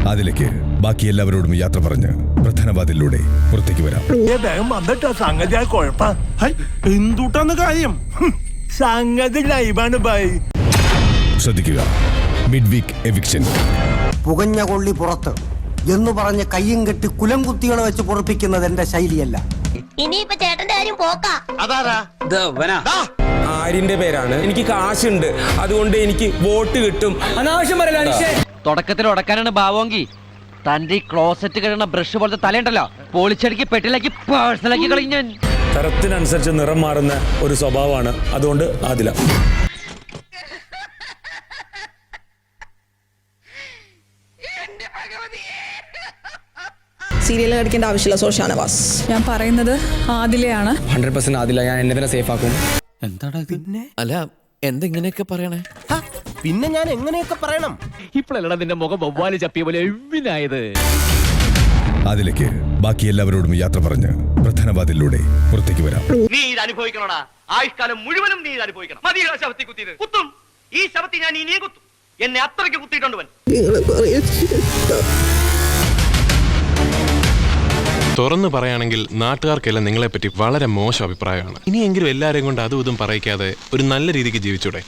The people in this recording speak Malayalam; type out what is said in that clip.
അതിലേക്ക് ബാക്കി എല്ലാവരോടും യാത്ര പറഞ്ഞ് പ്രധാന വാതിലിലൂടെ പുറത്തേക്ക് വരാം. എന്തുട്ടാന്ന് കാര്യം? സംഗതി ലൈവാണ് ബൈ. ശ്രദ്ധിക്കുക, മിഡ് വീക്ക് എവിക്ഷൻ. പുകഞ്ഞ കൊള്ളി പുറത്ത് എന്ന് പറഞ്ഞ് കയ്യും കെട്ടി കുലം കുത്തികളെ വെച്ച് പൊറപ്പിക്കുന്നത് എന്റെ ശൈലിയല്ല. ഇനിയിപ്പോ ചേട്ടന്റെ കാര്യം പോക്കാ. ആര്യന്റെ പേരാണ്. എനിക്ക് കാശുണ്ട്, അതുകൊണ്ട് എനിക്ക് വോട്ട് കിട്ടും. അനാവശ്യം പറയല. തുടക്കത്തിൽ ഉടക്കാനാണ് ഭാവമെങ്കിൽ തന്റെ ഈ ക്ലോസറ്റ് കഴിയുന്ന ബ്രഷ് പോലത്തെ തലയുണ്ടല്ലോ പൊളിച്ചടുക്കി പെട്ടിലാക്കി പേഴ്സണലാക്കി കളഞ്ഞ. തരത്തിനനുസരിച്ച് നിറം മാറുന്ന ഒരു സ്വഭാവമാണ്. അതുകൊണ്ട് ആദില. സീരിയൽ കളിക്കേണ്ട ആവശ്യമില്ല. സോഷാനവാസ് ഞാൻ പറയുന്നത് ആദിലയാണ്. 100% ആദില. ഞാൻ എന്നെ തന്നെ സേഫ് ആക്കും. എന്താടാ പിന്നെ? അല്ല എന്തെങ്ങനെയൊക്കെ പറയണേ? പിന്നെ ഞാൻ എങ്ങനെയൊക്കെ പറയണം? ഇപ്പോഴല്ലടാ നിന്റെ മുഖം വവ്വാല് ചപ്പിയ പോലെ എവിനായത്. അതിലേക്ക് ബാക്കി എല്ലാവരോടും യാത്ര പറഞ്ഞ് പ്രധാന വാതിലിലൂടെ പുറത്തേക്ക് വരാം. നീ ഇത് അനുഭവിക്കണോടാ. ആയുഷ്കാലം മുഴുവനും നീ ഇത് അനുഭവിക്കണം. മതി ശവത്തി കുത്തിയത്. കുത്തും. ഈ ശവത്തി ഞാൻ ഇനിയും കുത്തും. എന്നെ അത്രയ്ക്ക് കുത്തിയിട്ടുണ്ടവൻ. തുറന്നു പറയുകയാണെങ്കിൽ നാട്ടുകാർക്കെല്ലാം നിങ്ങളെപ്പറ്റി വളരെ മോശം അഭിപ്രായമാണ്. ഇനിയെങ്കിലും എല്ലാവരെയും കൊണ്ട് അതും ഇതും പറയിക്കാതെ ഒരു നല്ല രീതിക്ക് ജീവിച്ചൂടെ?